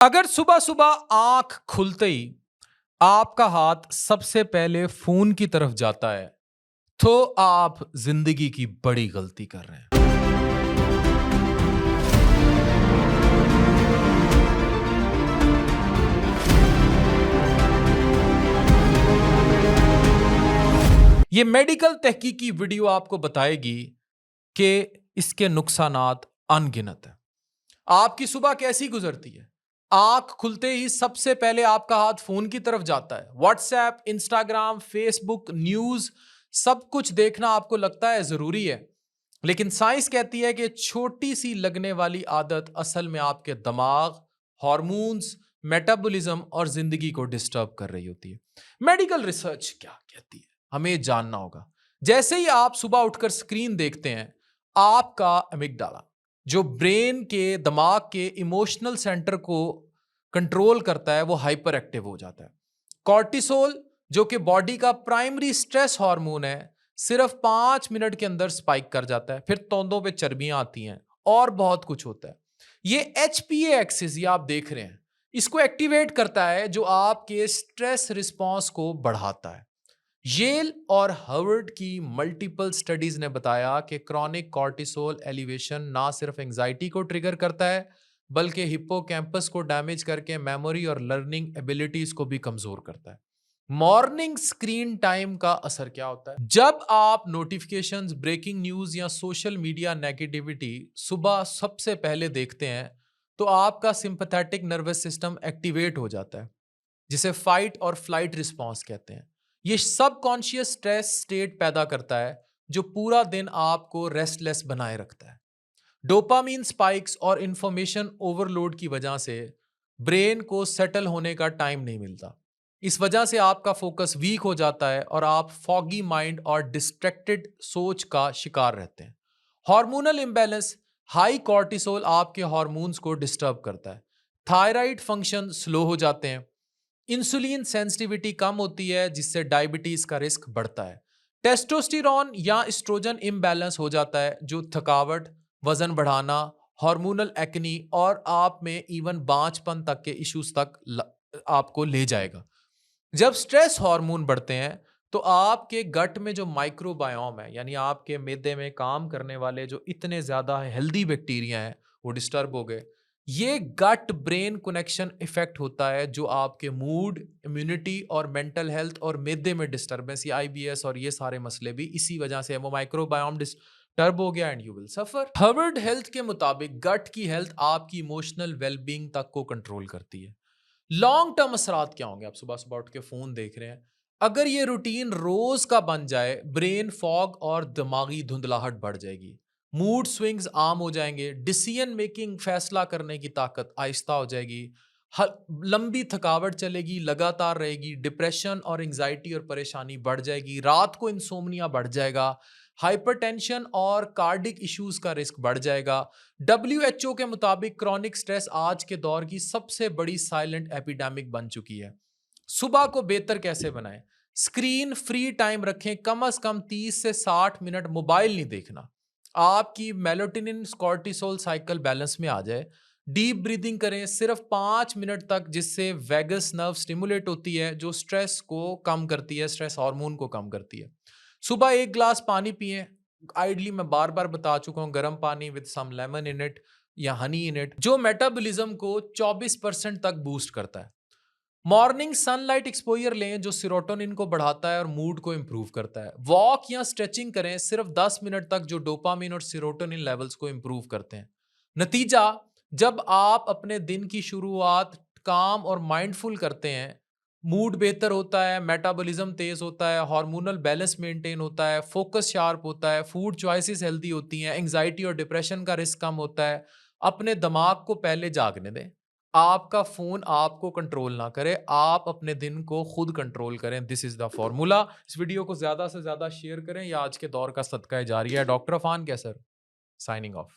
अगर सुबह सुबह आंख खुलते ही आपका हाथ सबसे पहले फोन की तरफ जाता है तो आप जिंदगी की बड़ी गलती कर रहे हैं। ये मेडिकल तहकीकी वीडियो आपको बताएगी कि इसके नुकसानात अनगिनत हैं। आपकी सुबह कैसी गुजरती है? आंख खुलते ही सबसे पहले आपका हाथ फोन की तरफ जाता है। व्हाट्सएप, इंस्टाग्राम, फेसबुक, न्यूज, सब कुछ देखना आपको लगता है जरूरी है, लेकिन साइंस कहती है कि छोटी सी लगने वाली आदत असल में आपके दिमाग, हार्मोन्स, मेटाबॉलिज्म और जिंदगी को डिस्टर्ब कर रही होती है। मेडिकल रिसर्च क्या कहती है हमें जानना होगा। जैसे ही आप सुबह उठकर स्क्रीन देखते हैं, आपका अमिगडाला जो ब्रेन के दिमाग के इमोशनल सेंटर को कंट्रोल करता है वो हाइपर एक्टिव हो जाता है। कॉर्टिसोल जो कि बॉडी का प्राइमरी स्ट्रेस हार्मोन है, सिर्फ 5 मिनट के अंदर स्पाइक कर जाता है। फिर तोंदों पे चर्बियां आती हैं और बहुत कुछ होता है। ये HPA एक्सिस ये आप देख रहे हैं, इसको एक्टिवेट करता है जो आपके स्ट्रेस रिस्पॉन्स को बढ़ाता है। येल और हार्वर्ड की मल्टीपल स्टडीज ने बताया कि क्रॉनिक कॉर्टिसोल एलिवेशन ना सिर्फ एंजाइटी को ट्रिगर करता है बल्कि हिप्पोकैम्पस को डैमेज करके मेमोरी और लर्निंग एबिलिटीज को भी कमजोर करता है। मॉर्निंग स्क्रीन टाइम का असर क्या होता है? जब आप नोटिफिकेशंस, ब्रेकिंग न्यूज या सोशल मीडिया नेगेटिविटी सुबह सबसे पहले देखते हैं तो आपका सिंपैथेटिक नर्वस सिस्टम एक्टिवेट हो जाता है, जिसे फाइट और फ्लाइट रिस्पॉन्स कहते हैं। ये सबकॉन्शियस स्ट्रेस स्टेट पैदा करता है जो पूरा दिन आपको रेस्टलेस बनाए रखता है। डोपामीन स्पाइक्स और इंफॉर्मेशन ओवरलोड की वजह से ब्रेन को सेटल होने का टाइम नहीं मिलता। इस वजह से आपका फोकस वीक हो जाता है और आप फॉगी माइंड और डिस्ट्रैक्टेड सोच का शिकार रहते हैं। हार्मोनल इम्बैलेंस, हाई कॉर्टिसोल आपके हार्मोन्स को डिस्टर्ब करता है। थायराइड फंक्शन स्लो हो जाते हैं। इंसुलिन सेंसिटिविटी कम होती है जिससे डायबिटीज का रिस्क बढ़ता है। टेस्टोस्टेरोन या एस्ट्रोजन इम्बैलेंस हो जाता है जो थकावट, वजन बढ़ाना, हार्मोनल एक्नी और आप में इवन बांझपन तक के इश्यूज तक आपको ले जाएगा। जब स्ट्रेस हार्मोन बढ़ते हैं तो आपके गट में जो माइक्रोबायोम है, यानी आपके मैदे में काम करने वाले जो इतने ज्यादा हेल्दी बैक्टीरिया हैं, वो डिस्टर्ब हो गए। ये गट ब्रेन कनेक्शन इफेक्ट होता है जो आपके मूड, इम्यूनिटी और मेंटल हेल्थ और मैदे में डिस्टर्बेंस या IBS और ये सारे मसले भी इसी वजह से है। वो माइक्रोबायोम डिस्टर्ब हो गया and you will suffer. Harvard health के मुताबिक गट की हेल्थ आपकी इमोशनल वेलबींग तक को कंट्रोल करती है। लॉन्ग टर्म असरात क्या होंगे? आप सुबह सुबह उठ के फोन देख रहे हैं, अगर ये रूटीन रोज का बन जाए, ब्रेन फॉग और दिमागी धुंधलाहट बढ़ जाएगी, मूड स्विंग्स आम हो जाएंगे, डिसीजन मेकिंग, फैसला करने की ताकत आहिस्ता हो जाएगी, लंबी थकावट चलेगी, लगातार रहेगी, डिप्रेशन और एंजाइटी और परेशानी बढ़ जाएगी, रात को इंसोम्निया बढ़ जाएगा, हाइपरटेंशन और कार्डिक इश्यूज का रिस्क बढ़ जाएगा। WHO के मुताबिक क्रॉनिक स्ट्रेस आज के दौर की सबसे बड़ी साइलेंट एपिडेमिक बन चुकी है। सुबह को बेहतर कैसे बनाएं? स्क्रीन फ्री टाइम रखें, कम से कम 30 से 60 मिनट मोबाइल नहीं देखना। आपकी मेलाटोनिन कॉर्टिसोल साइकिल बैलेंस में आ जाए। डीप ब्रीदिंग करें सिर्फ 5 मिनट तक, जिससे वेगस नर्व स्टिमुलेट होती है जो स्ट्रेस को कम करती है, स्ट्रेस हार्मोन को कम करती है। सुबह 1 गिलास पानी पिए, आइडली मैं बार बार बता चुका हूं, गर्म पानी with some lemon in it या हनी इन इट, जो मेटाबॉलिज्म को 24% तक बूस्ट करता है। मॉर्निंग सनलाइट एक्सपोजर लें जो सीरोटोनिन को बढ़ाता है और मूड को इंप्रूव करता है। वॉक या स्ट्रेचिंग करें सिर्फ 10 मिनट तक, जो डोपामिन और सीरोटोनिन लेवल्स को इंप्रूव करते हैं। नतीजा, जब आप अपने दिन की शुरुआत काम और माइंडफुल करते हैं, मूड बेहतर होता है, मेटाबॉलिज्म तेज होता है, हार्मोनल बैलेंस मेंटेन होता है, फोकस शार्प होता है, फूड चॉइसेस हेल्दी होती हैं, एंजाइटी और डिप्रेशन का रिस्क कम होता है। अपने दिमाग को पहले जागने दें, आपका फोन आपको कंट्रोल ना करे, आप अपने दिन को खुद कंट्रोल करें। This is the formula. इस वीडियो को ज्यादा से ज्यादा शेयर करें, या आज के दौर का सदका जारी है। डॉक्टर अफान कैसर, साइनिंग ऑफ।